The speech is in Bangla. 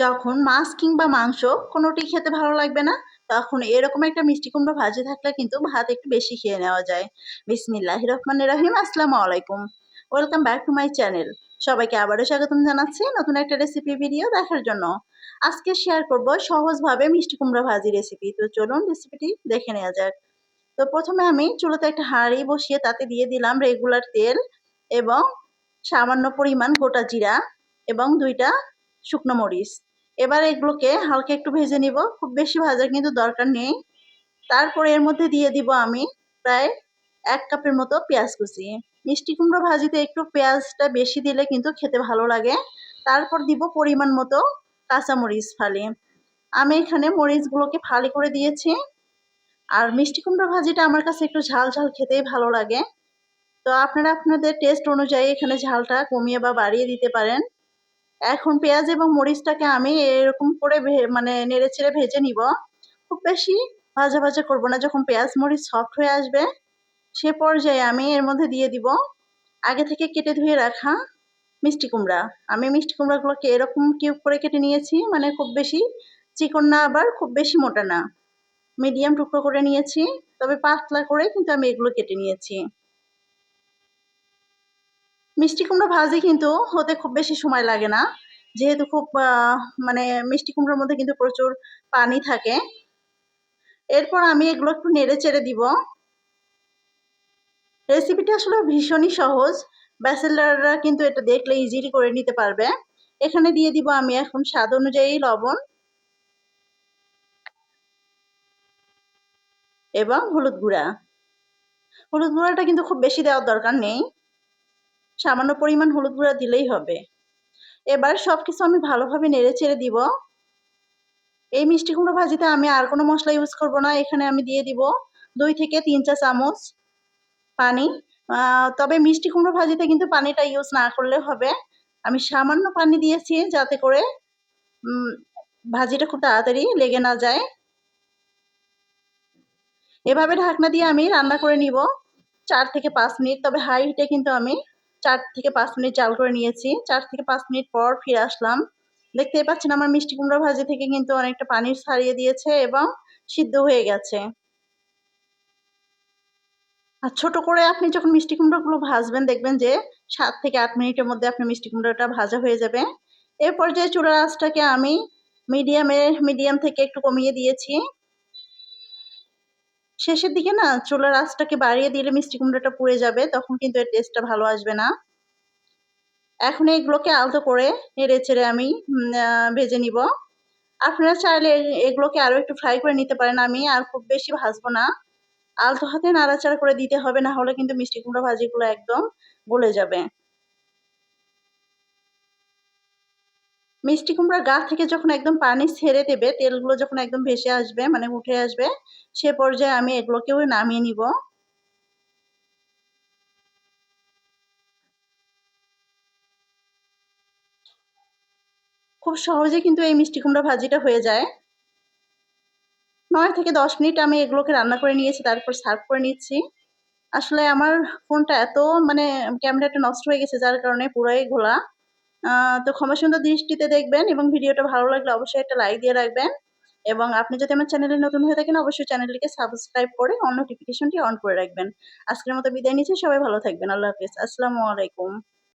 যখন মাছ কিংবা মাংস কোনোটি খেতে ভালো লাগবে না, তখন এরকম একটা মিষ্টি কুমড়ো ভাজি থাকলে কিন্তু ভাত একটু বেশি খেয়ে নেওয়া যায়। বিসমিল্লাহির রহমানির রহিম। আসসালামু আলাইকুম। Welcome back to my channel. সবাইকে আবারও স্বাগতম জানাচ্ছি নতুন একটা রেসিপি ভিডিও দেখার জন্য। আজকে শেয়ার করব সহজভাবে মিষ্টি কুমড়ো ভাজি রেসিপি। তো চলুন রেসিপিটি দেখে নেওয়া যাক। তো প্রথমে আমি চুলাতে একটা হাঁড়ি বসিয়ে তাতে দিয়ে দিলাম রেগুলার তেল এবং সামান্য পরিমাণ গোটা জিরা এবং 2টা শুকনো মরিচ। এবার এগুলোকে হালকা একটু ভেজে নিব, খুব বেশি ভাজার কিন্তু দরকার নেই। তারপরে এর মধ্যে দিয়ে দিব আমি প্রায় 1 কাপের মতো পেঁয়াজ কুচি। মিষ্টি কুমড়ো ভাজিতে একটু পেঁয়াজটা বেশি দিলে কিন্তু খেতে ভালো লাগে। তারপর দিব পরিমাণ মতো কাঁচা মরিচ ফালি। আমি এখানে মরিচগুলোকে ফালি করে দিয়েছি। আর মিষ্টি কুমড়ো ভাজিটা আমার কাছে একটু ঝাল ঝাল খেতেই ভালো লাগে। তো আপনারা আপনাদের টেস্ট অনুযায়ী এখানে ঝালটা কমিয়ে বা বাড়িয়ে দিতে পারেন। এখন পেঁয়াজ এবং মরিচটাকে আমি এরকম করে মানে নেড়েচেড়ে ভেজে নিব। খুব বেশি ভাজা ভাজা করব না। যখন পেঁয়াজ মরিচ সফট হয়ে আসবে সে পর্যায়ে আমি এর মধ্যে দিয়ে দিব আগে থেকে কেটে ধুয়ে রাখা মিষ্টি কুমড়া। আমি মিষ্টি কুমড়াগুলোকে এরকম কিউব করে কেটে নিয়েছি, মানে খুব বেশি চিকন না আবার খুব বেশি মোটা না, মিডিয়াম টুকরো করে নিয়েছি। তবে পাতলা করে কিন্তু আমি এগুলো কেটে নিয়েছি। মিষ্টি কুমড়ো ভাজি কিন্তু হতে খুব বেশি সময় লাগে না, যেহেতু খুব মানে মিষ্টি কুমড়োর মধ্যে কিন্তু প্রচুর পানি থাকে। এরপর আমি এগুলো একটু নেড়ে চেড়ে দিব। রেসিপিটা আসলে ভীষণই সহজ, ব্যাচেলাররা কিন্তু এটা দেখলে ইজিলি করে নিতে পারবে। এখানে দিয়ে দিব আমি এখন স্বাদ অনুযায়ী লবণ এবং হলুদ গুঁড়া। হলুদ গুঁড়াটা কিন্তু খুব বেশি দেওয়ার দরকার নেই, সামান্য পরিমাণ হলুদ গুঁড়া দিলেই হবে। এবার সবকিছু আমি ভালোভাবে নেড়ে চেড়ে দিব। এই মিষ্টি কুমড়ো ভাজিতে আমি আর কোনো মশলা ইউজ করব না। এখানে আমি দিয়ে দিব 2 থেকে 3 চা চামচ পানি। তবে মিষ্টি কুমড়ো ভাজিতে কিন্তু পানিটা ইউজ না করলে হবে। আমি সামান্য পানি দিয়েছি যাতে করে ভাজিটা খুব তাড়াতাড়ি লেগে না যায়। এভাবে ঢাকনা দিয়ে আমি রান্না করে নিব 4 থেকে 5 মিনিট। তবে হাই হিটে কিন্তু আমি 4 থেকে 5 মিনিট জাল করে নিয়েছি। 4 থেকে 5 মিনিট পর ফিরে আসলাম। দেখতেই পাচ্ছেন আমার মিষ্টি কুমড়ো ভাজি থেকে কিন্তু অনেকটা পানি ছাড়িয়ে দিয়েছে এবং সিদ্ধ হয়ে গেছে। আর ছোট করে আপনি যখন মিষ্টি কুমড়োগুলো ভাজবেন দেখবেন যে 7 থেকে 8 মিনিটের মধ্যে আপনার মিষ্টি কুমড়োটা ভাজা হয়ে যাবে। এ পর্যায়ে চুলার আঁচটাকে আমি মিডিয়াম থেকে একটু কমিয়ে দিয়েছি। শেষের দিকে না চুলার আঁচটাকে বাড়িয়ে দিলে মিষ্টি কুমড়োটা পুড়ে যাবে, তখন কিন্তু এর টেস্টটা ভালো আসবে না। এখন এগুলোকে আলতো করে নেড়ে চেড়ে আমি ভেজে নিব। আপনারা চাইলে এগুলোকে আরো একটু ফ্রাই করে নিতে পারেন। আমি আর খুব বেশি ভাজবো না, আলতো হাতে নাড়াচাড়া করে দিতে হবে, না হলে কিন্তু মিষ্টি কুমড়ো ভাজিগুলো একদম গলে যাবে। মিষ্টি কুমড়ার গা থেকে যখন একদম পানি ছেড়ে দেবে, তেলগুলো যখন একদম ভেসে আসবে মানে উঠে আসবে, সে পর্যায়ে আমি এগুলোকেও নামিয়ে নিব। খুব সহজে কিন্তু এই মিষ্টি কুমড়া ভাজিটা হয়ে যায়। 9 থেকে 10 মিনিট আমি এগুলোকে রান্না করে নিয়েছি, তারপর সার্ভ করে নিচ্ছি। আসলে আমার ফোনটা এত মানে ক্যামেরাটা নষ্ট হয়ে গেছে যার কারণে পুরাই ঘোলা। তো ক্ষমা সুন্দর দৃষ্টিতে দেখবেন এবং ভিডিওটা ভালো লাগলে অবশ্যই একটা লাইক দিয়ে রাখবেন। এবং আপনি যদি আমার চ্যানেলে নতুন হয়ে থাকেন অবশ্যই চ্যানেলটিকে সাবস্ক্রাইব করে অল নোটিফিকেশনটি অন করে রাখবেন। আজকের মতো বিদায় নিচ্ছি। সবাই ভালো থাকবেন। আল্লাহ হাফেজ। আসসালামু আলাইকুম।